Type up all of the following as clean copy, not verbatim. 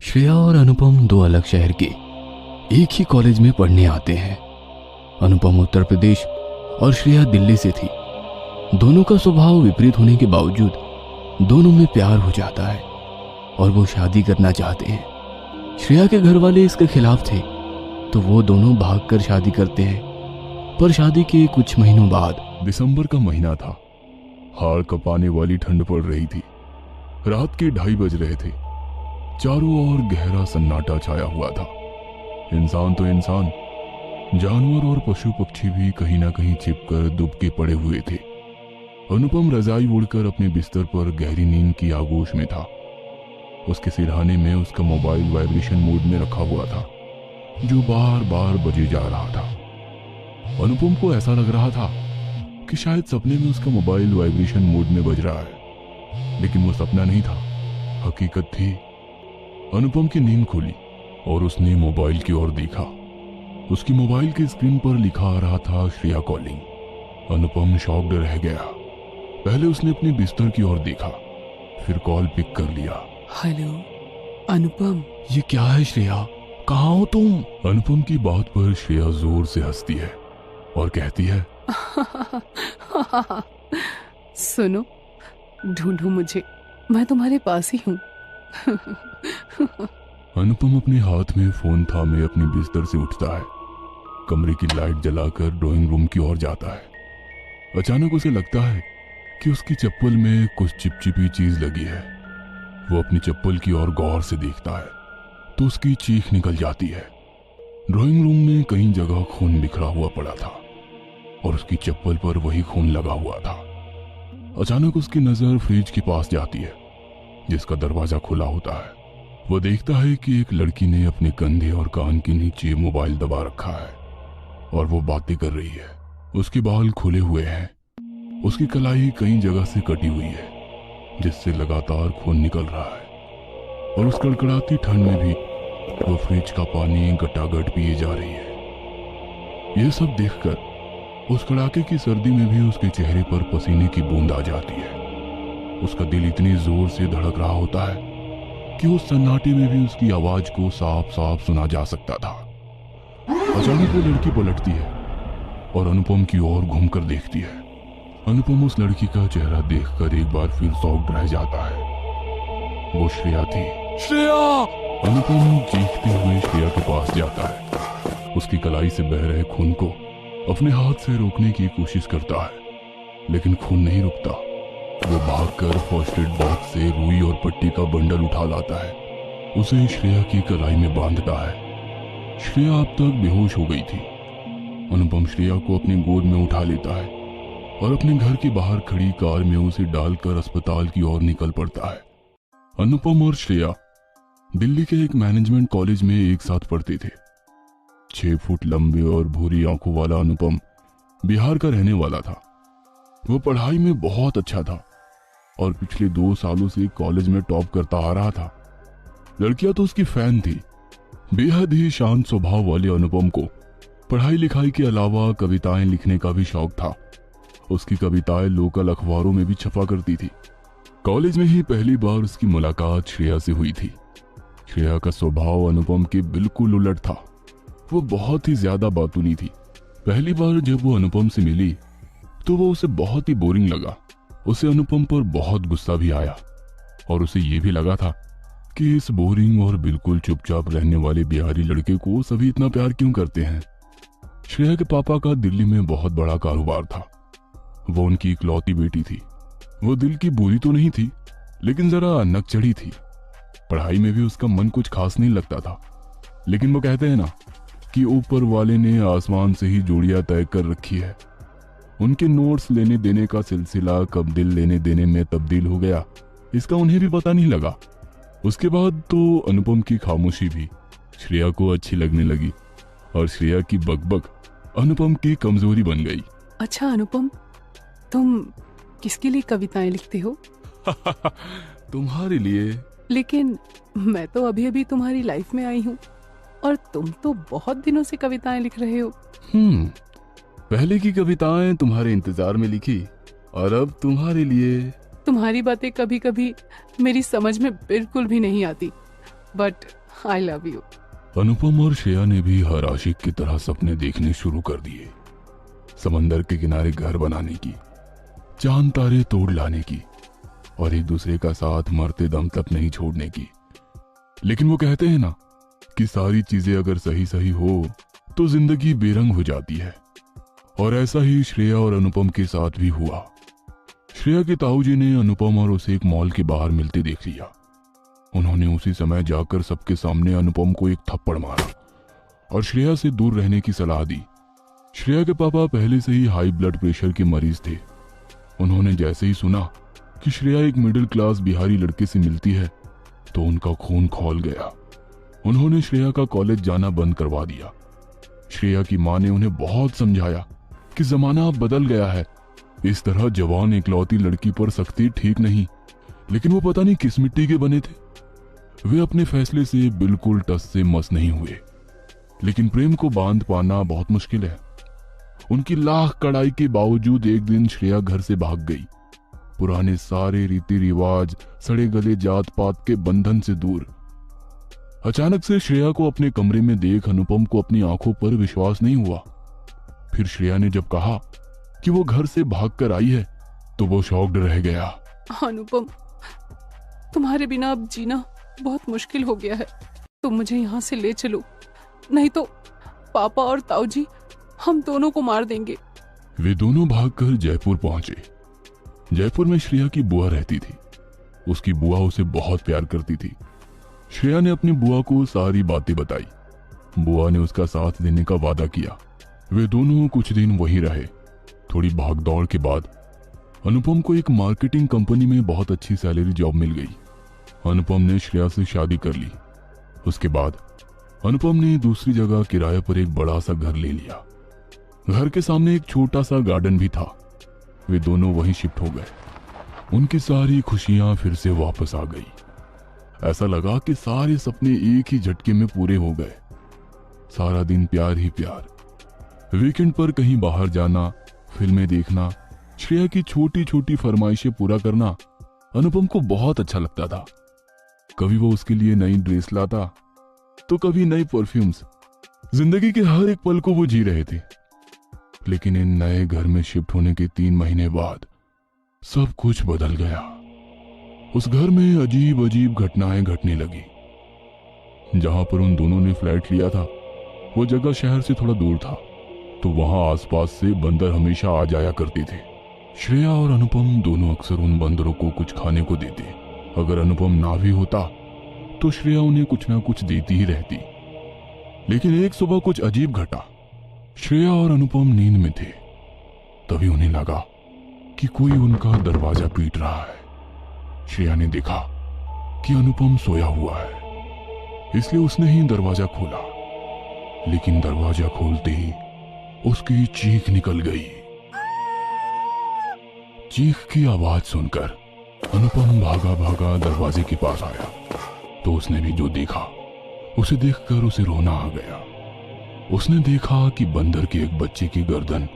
श्रेया और अनुपम दो अलग शहर के एक ही कॉलेज में पढ़ने आते हैं। अनुपम उत्तर प्रदेश और श्रेया दिल्ली से थी। दोनों का स्वभाव विपरीत होने के बावजूद दोनों में प्यार हो जाता है और वो शादी करना चाहते हैं। श्रेया के घर वाले इसके खिलाफ थे तो वो दोनों भागकर शादी करते हैं। पर शादी के कुछ महीनों बाद दिसंबर का महीना था। हाड़ कपाने वाली ठंड पड़ रही थी। रात के 2:30 बज रहे थे। चारों ओर गहरा सन्नाटा छाया हुआ था। इंसान तो इंसान, जानवर और पशु पक्षी भी कहीं ना कहीं छिपकर दुबके पड़े हुए थे। अनुपम रजाई ओढ़कर अपने बिस्तर पर गहरी नींद की आगोश में था। उसके सिरहाने में उसका मोबाइल वाइब्रेशन मोड में रखा हुआ था, जो बार बार बजे जा रहा था। अनुपम को ऐसा लग रहा था कि शायद सपने में उसका मोबाइल वाइब्रेशन मोड में बज रहा है, लेकिन वो सपना नहीं था, हकीकत थी। अनुपम की नींद खुली और उसने मोबाइल की ओर देखा। उसकी मोबाइल की स्क्रीन पर लिखा आ रहा था श्रेया कॉलिंग। अनुपम शॉक्ड रह गया। पहले उसने अपने बिस्तर की ओर देखा, फिर कॉल पिक कर लिया। हेलो अनुपम। ये क्या है श्रेया, कहाँ हो तुम? अनुपम की बात पर श्रेया जोर से हंसती है और कहती है सुनो, ढूंढो मुझे, मैं तुम्हारे पास ही हूँ। अनुपम अपने हाथ में फोन थामे अपने बिस्तर से उठता है। कमरे की लाइट जलाकर ड्राइंग रूम की ओर जाता है। अचानक उसे लगता है कि उसकी चप्पल में कुछ चिपचिपी चीज लगी है। वो अपनी चप्पल की ओर गौर से देखता है तो उसकी चीख निकल जाती है। ड्राइंग रूम में कई जगह खून बिखरा हुआ पड़ा था और उसकी चप्पल पर वही खून लगा हुआ था। अचानक उसकी नजर फ्रिज के पास जाती है, जिसका दरवाजा खुला होता है। वो देखता है कि एक लड़की ने अपने कंधे और कान के नीचे मोबाइल दबा रखा है और वो बातें कर रही है। उसके बाल खुले हुए हैं, उसकी कलाई कई जगह से कटी हुई है, जिससे लगातार खून निकल रहा है। और उस कड़कड़ाती ठंड में भी वो फ्रिज का पानी गटागट पिए जा रही है। यह सब देखकर उस कड़ाके की सर्दी में भी उसके चेहरे पर पसीने की बूंद आ जाती है। उसका दिल इतनी जोर से धड़क रहा होता है कि उस सन्नाटे में भी उसकी आवाज को साफ साफ सुना जा सकता था। अचानक वो लड़की पलटती है और अनुपम की ओर घूमकर देखती है। अनुपम उस लड़की का चेहरा देखकर एक बार फिर शॉक्ड रह जाता है। वो श्रेया थी। श्रेया! अनुपम चीखते हुए श्रेया के पास जाता है। उसकी कलाई से बह रहे खून को अपने हाथ से रोकने की कोशिश करता है, लेकिन खून नहीं रुकता। वो भागकर फर्स्ट एड बॉक्स से रुई और पट्टी का बंडल उठा लाता है। उसे श्रेया की कलाई में बांधता है। श्रेया अब तक बेहोश हो गई थी। अनुपम श्रेया को अपनी गोद में उठा लेता है और अपने घर के बाहर खड़ी कार में उसे डालकर अस्पताल की ओर निकल पड़ता है। अनुपम और श्रेया दिल्ली के एक मैनेजमेंट कॉलेज में एक साथ पढ़ते थे। 6 फुट लंबे और भूरी आंखों वाला अनुपम बिहार का रहने वाला था। वो पढ़ाई में बहुत अच्छा था और पिछले 2 सालों से कॉलेज में टॉप करता आ रहा था। लड़कियां तो उसकी फैन थी। बेहद ही शांत स्वभाव वाले अनुपम को पढ़ाई लिखाई के अलावा कविताएं लिखने का भी शौक था। उसकी कविताएं लोकल अखबारों में भी छपा करती थी। कॉलेज में ही पहली बार उसकी मुलाकात श्रेया से हुई थी। श्रेया का स्वभाव अनुपम के बिल्कुल उलट था। वो बहुत ही ज्यादा बातूनी थी। पहली बार जब वो अनुपम से मिली तो वो उसे बहुत ही बोरिंग लगा। उसे अनुपम पर बहुत गुस्सा भी आया और उसे ये भी लगा था कि इस बोरिंग और बिल्कुल चुपचाप रहने वाले बिहारी लड़के को सभी इतना प्यार क्यों करते हैं। श्रेया के पापा का दिल्ली में बहुत बड़ा कारोबार था। वो उनकी इकलौती बेटी थी। वो दिल की बुरी तो नहीं थी, लेकिन जरा नकचढ़ी थी। पढ़ाई में भी उसका मन कुछ खास नहीं लगता था, लेकिन वो कहते हैं ना कि ऊपर वाले ने आसमान से ही जोड़ियां तय कर रखी है। उनके नोट्स लेने देने का सिलसिला कब दिल लेने देने में तब्दील हो गया, इसका उन्हें भी पता नहीं लगा। उसके बाद तो अनुपम की खामोशी भी श्रेया को अच्छी लगने लगी और श्रेया की बकबक अनुपम की कमजोरी बन गई। अच्छा अनुपम, तुम किसके लिए कविताएं लिखते हो? तुम्हारे लिए। लेकिन मैं तो अभी अभी तुम्हारी लाइफ में आई हूँ और तुम तो बहुत दिनों से कविताएं लिख रहे हो। पहले की कविताएं तुम्हारे इंतजार में लिखी और अब तुम्हारे लिए। तुम्हारी बातें कभी कभी मेरी समझ में बिल्कुल भी नहीं आती। But I love you. Anupam और श्रेया ने भी हर आशिक की तरह सपने देखने शुरू कर दिए। समंदर के किनारे घर बनाने की, चांद तारे तोड़ लाने की और एक दूसरे का साथ मरते दम तक नहीं छोड़ने की। लेकिन वो कहते हैं ना कि सारी चीजें अगर सही सही हो तो जिंदगी बेरंग हो जाती है। और ऐसा ही श्रेया और अनुपम के साथ भी हुआ। श्रेया के ताऊजी ने अनुपम और उसे एक मॉल के बाहर मिलते देख लिया। उन्होंने उसी समय जाकर सबके सामने अनुपम को एक थप्पड़ मारा और श्रेया से दूर रहने की सलाह दी। श्रेया के पापा पहले से ही हाई ब्लड प्रेशर के मरीज थे। उन्होंने जैसे ही सुना कि श्रेया एक मिडिल क्लास बिहारी लड़के से मिलती है तो उनका खून खौल गया। उन्होंने श्रेया का कॉलेज जाना बंद करवा दिया। श्रेया की मां ने उन्हें बहुत समझाया कि जमाना अब बदल गया है, इस तरह जवान इकलौती लड़की पर सख्ती ठीक नहीं। लेकिन वो पता नहीं किस मिट्टी के बने थे। वे अपने फैसले से बिल्कुल टस से मस नहीं हुए। लेकिन प्रेम को बांध पाना बहुत मुश्किल है। उनकी लाख कड़ाई के बावजूद एक दिन श्रेया घर से भाग गई, पुराने सारे रीति रिवाज, सड़े गले जात पात के बंधन से दूर। अचानक से श्रेया को अपने कमरे में देख अनुपम को अपनी आंखों पर विश्वास नहीं हुआ। फिर श्रेया ने जब कहा कि वो घर से भागकर आई है तो वो शॉक्ड रह गया। अनुपम, तुम्हारे बिना अब जीना बहुत मुश्किल हो गया है। तुम मुझे यहाँ से ले चलो, नहीं तो पापा और ताऊजी हम दोनों को मार देंगे। वे दोनों भागकर जयपुर पहुंचे। जयपुर में श्रेया की बुआ रहती थी। उसकी बुआ उसे बहुत प्यार करती थी। श्रेया ने अपनी बुआ को सारी बातें बताई। बुआ ने उसका साथ देने का वादा किया। वे दोनों कुछ दिन वहीं रहे। थोड़ी भागदौड़ के बाद अनुपम को एक मार्केटिंग कंपनी में बहुत अच्छी सैलरी जॉब मिल गई। अनुपम ने श्रेया से शादी कर ली। उसके बाद अनुपम ने दूसरी जगह किराए पर एक बड़ा सा घर ले लिया। घर के सामने एक छोटा सा गार्डन भी था। वे दोनों वहीं शिफ्ट हो गए। उनकी सारी खुशियां फिर से वापस आ गई। ऐसा लगा कि सारे सपने एक ही झटके में पूरे हो गए। सारा दिन प्यार ही प्यार। वीकेंड पर कहीं बाहर जाना, फिल्में देखना, श्रेया की छोटी छोटी फरमाइशें पूरा करना अनुपम को बहुत अच्छा लगता था। कभी वो उसके लिए नई ड्रेस लाता तो कभी नई परफ्यूम्स। जिंदगी के हर एक पल को वो जी रहे थे। लेकिन इन नए घर में शिफ्ट होने के 3 महीने बाद सब कुछ बदल गया। उस घर में अजीब अजीब घटनाएं घटने लगी। जहां पर उन दोनों ने फ्लैट लिया था वो जगह शहर से थोड़ा दूर था, तो वहां आसपास से बंदर हमेशा आ जाया करते थे। श्रेया और अनुपम दोनों अक्सर उन बंदरों को कुछ खाने को देते। अगर अनुपम ना भी होता तो श्रेया उन्हें कुछ ना कुछ देती ही रहती। लेकिन एक सुबह कुछ अजीब घटा। श्रेया और अनुपम नींद में थे। तभी उन्हें लगा कि कोई उनका दरवाजा पीट रहा है। श्रेया ने देखा कि अनुपम सोया हुआ है, इसलिए उसने ही दरवाजा खोला। लेकिन दरवाजा खोलते ही उसकी चीख निकल गई। चीख की आवाज सुनकर अनुपम भागा भागा दरवाजे के पास आया तो उसने भी जो देखा उसे देखकर उसे रोना आ गया। उसने देखा कि बंदर के एक बच्चे की गर्दन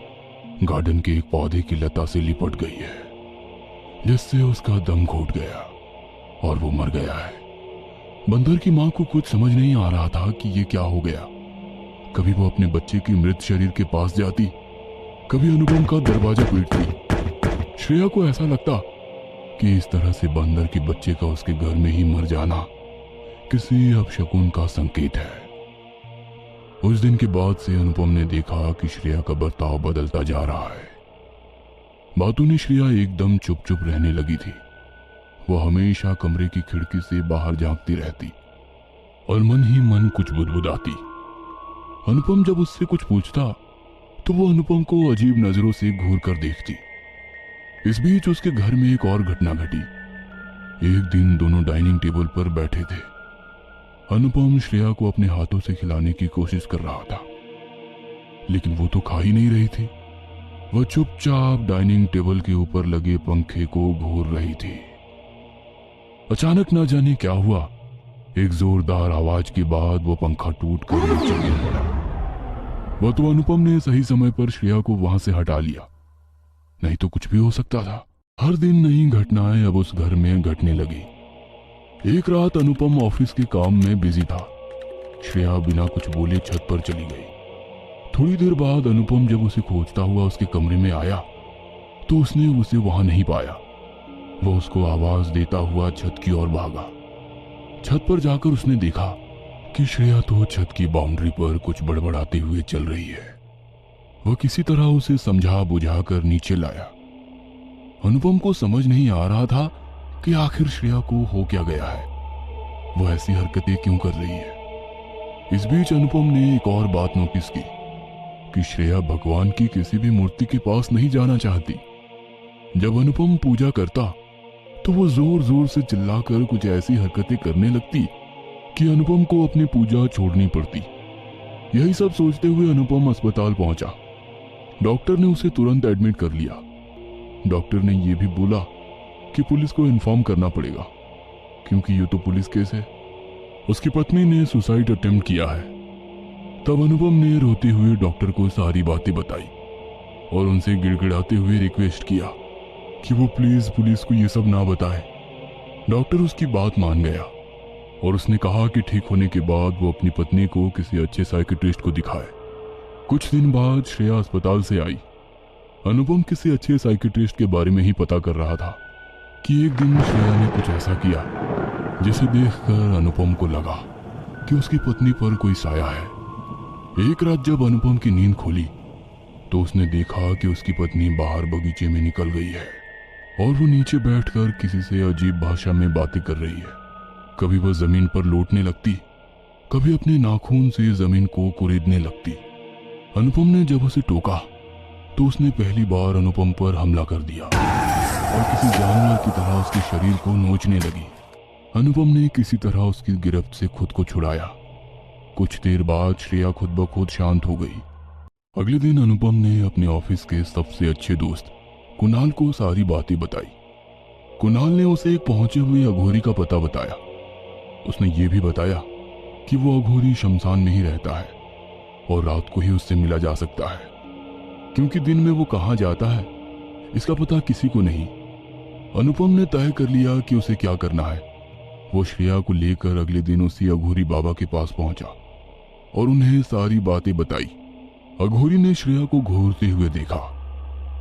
गार्डन के एक पौधे की लता से लिपट गई है, जिससे उसका दम घुट गया और वो मर गया है। बंदर की मां को कुछ समझ नहीं आ रहा था कि ये क्या हो गया। कभी वो अपने बच्चे के मृत शरीर के पास जाती, कभी अनुपम का दरवाजा पीटती। श्रेया को ऐसा लगता कि इस तरह से बंदर के बच्चे का उसके घर में ही मर जाना किसी अपशकुन का संकेत है। उस दिन के बाद से अनुपम ने देखा कि श्रेया का बर्ताव बदलता जा रहा है। बातों ने श्रेया एकदम चुप चुप रहने लगी थी। वह हमेशा कमरे की खिड़की से बाहर झांकती रहती और मन ही मन कुछ बुदबुदाती। अनुपम जब उससे कुछ पूछता तो वो अनुपम को अजीब नजरों से घूर कर देखती। इस बीच उसके घर में एक और घटना घटी। एक दिन दोनों डाइनिंग टेबल पर बैठे थे। अनुपम श्रेया को अपने हाथों से खिलाने की कोशिश कर रहा था, लेकिन वो तो खा ही नहीं रही थी। वह चुपचाप डाइनिंग टेबल के ऊपर लगे पंखे को घूर रही थी। अचानक ना जाने क्या हुआ, एक जोरदार आवाज के बाद वो पंखा टूट कर नीचे गिर पड़ा। वह तो अनुपम ने सही समय पर श्रेया को वहां से हटा लिया, नहीं तो कुछ भी हो सकता था। हर दिन नई घटनाएं अब उस घर में घटने लगी। एक रात अनुपम ऑफिस के काम में बिजी था। श्रेया बिना कुछ बोले छत पर चली गई। थोड़ी देर बाद अनुपम जब उसे खोजता हुआ उसके कमरे में आया तो उसने उसे वहां नहीं पाया। वह उसको आवाज देता हुआ छत की ओर भागा। छत पर जाकर उसने देखा कि श्रेया तो छत की बाउंड्री पर कुछ बड़बड़ाते हुए चल रही है। वह किसी तरह उसे समझा बुझा कर नीचे लाया। अनुपम को समझ नहीं आ रहा था कि आखिर श्रेया को हो क्या गया है, वह ऐसी हरकतें क्यों कर रही है। इस बीच अनुपम ने एक और बात नोटिस की कि श्रेया भगवान की किसी भी मूर्ति के पास नहीं जाना चाहती। जब अनुपम पूजा करता तो वो जोर जोर से चिल्लाकर कुछ ऐसी हरकतें करने लगती कि अनुपम को अपनी पूजा छोड़नी पड़ती। यही सब सोचते हुए अनुपम अस्पताल पहुंचा। डॉक्टर ने उसे तुरंत एडमिट कर लिया। डॉक्टर ने यह भी बोला कि पुलिस को इन्फॉर्म करना पड़ेगा क्योंकि ये तो पुलिस केस है। उसकी पत्नी ने सुसाइड अटेम्प्ट किया है। तब अनुपम ने रोते हुए डॉक्टर को सारी बातें बताई और उनसे गिड़गिड़ाते हुए रिक्वेस्ट किया कि वो प्लीज पुलिस को ये सब ना बताए। डॉक्टर उसकी बात मान गया और उसने कहा कि ठीक होने के बाद वो अपनी पत्नी को किसी अच्छे साइकियाट्रिस्ट को दिखाए। कुछ दिन बाद श्रेया अस्पताल से आई। अनुपम किसी अच्छे साइकियाट्रिस्ट के बारे में ही पता कर रहा था कि एक दिन श्रेया ने कुछ ऐसा किया जिसे देखकर अनुपम को लगा कि उसकी पत्नी पर कोई साया है। एक रात जब अनुपम की नींद खुली तो उसने देखा कि उसकी पत्नी बाहर बगीचे में निकल गई है और वो नीचे बैठकर किसी से अजीब भाषा में बातें कर रही है। कभी वह जमीन पर लौटने लगती, कभी अपने नाखून से जमीन को कुरेदने लगती। अनुपम ने जब उसे टोका तो उसने पहली बार अनुपम पर हमला कर दिया और किसी जानवर की तरह उसके शरीर को नोचने लगी। अनुपम ने किसी तरह उसकी गिरफ्त से खुद को छुड़ाया। कुछ देर बाद श्रेया खुद ब खुद शांत हो गई। अगले दिन अनुपम ने अपने ऑफिस के सबसे अच्छे दोस्त कुणाल को सारी बातें बताई। कुणाल ने उसे एक पहुंचे हुए अघोरी का पता बताया। उसने ये भी बताया कि वो अघोरी शमशान में ही रहता है और रात को ही उससे मिला जा सकता है क्योंकि दिन में वो कहाँ जाता है इसका पता किसी को नहीं। अनुपम ने तय कर लिया कि उसे क्या करना है। वो श्रेया को लेकर अगले दिन उसी अघोरी बाबा के पास पहुंचा और उन्हें सारी बातें बताई। अघोरी ने श्रेया को घूरते हुए देखा।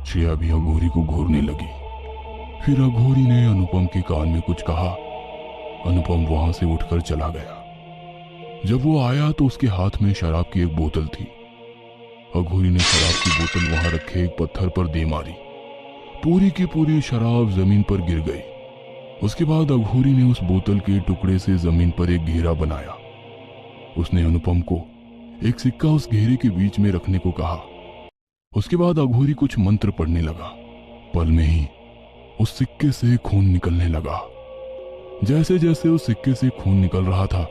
श्रेया भी अघोरी को घूरने लगी। फिर अघोरी ने अनुपम के कान में कुछ कहा। अनुपम वहां से उठकर चला गया। जब वो आया तो उसके हाथ में शराब की एक बोतल थी। अघोरी ने शराब की बोतल वहां रखे एक पत्थर पर दे मारी। पूरी की पूरी शराब जमीन पर गिर गई। उसके बाद अघोरी ने उस बोतल के टुकड़े से जमीन पर एक घेरा बनाया। उसने अनुपम को एक सिक्का उस घेरे के बीच में रखने को कहा। उसके बाद अघोरी कुछ मंत्र पढ़ने लगा। पल में ही उस सिक्के से खून निकलने लगा। जैसे जैसे उस सिक्के से खून निकल रहा था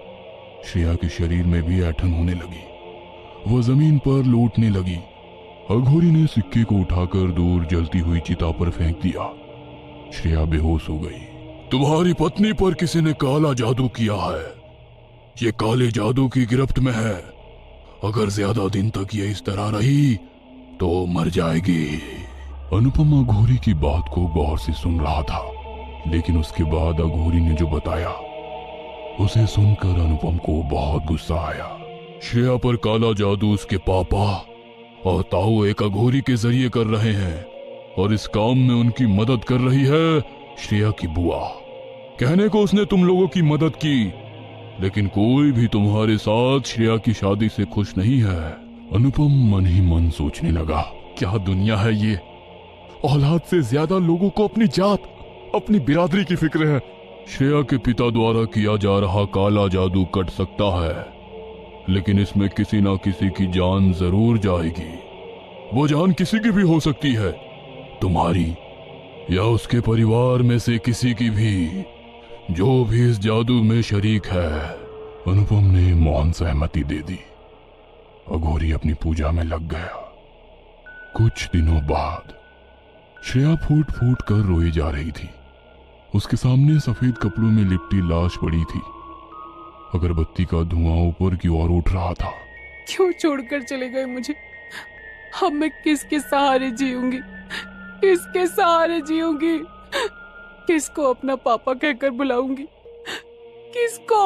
श्रेया के शरीर में भी ऐंठन होने लगी। वह जमीन पर लौटने लगी। अघोरी ने सिक्के को उठाकर दूर जलती हुई चिता पर फेंक दिया। श्रेया बेहोश हो गई। तुम्हारी पत्नी पर किसी ने काला जादू किया है। ये काले जादू की गिरफ्त में है। अगर ज्यादा दिन तक ये इस तरह रही तो मर जाएगी। अनुपम अघोरी की बात को गौर से सुन रहा था, लेकिन उसके बाद अघोरी ने जो बताया उसे सुनकर अनुपम को बहुत गुस्सा आया। श्रेया पर काला जादू उसके पापा और ताऊ एक अघोरी के जरिए कर रहे हैं और इस काम में उनकी मदद कर रही है श्रेया की बुआ। कहने को उसने तुम लोगों की मदद की, लेकिन कोई भी तुम्हारे साथ श्रेया की शादी से खुश नहीं है। अनुपम मन ही मन सोचने लगा, क्या दुनिया है ये। औलाद से ज्यादा लोगों को अपनी जात, अपनी बिरादरी की फिक्र है। श्रेया के पिता द्वारा किया जा रहा काला जादू कट सकता है, लेकिन इसमें किसी ना किसी की जान जरूर जाएगी। वो जान किसी की भी हो सकती है, तुम्हारी या उसके परिवार में से किसी की भी, जो भी इस जादू में शरीक है। अनुपम ने मौन सहमति दे दी। अघोरी अपनी पूजा में लग गया। कुछ दिनों बाद श्रेया फूट फूट कर रोई जा रही थी। उसके सामने सफेद कपड़ों में लिपटी लाश पड़ी थी। अगरबत्ती का धुआं ऊपर की ओर उठ रहा था। क्यों छोड़कर चले गए मुझे। अब मैं किसके सहारे जीऊंगी, किसके सहारे जीऊंगी, किसको अपना पापा कहकर बुलाऊंगी। किसको?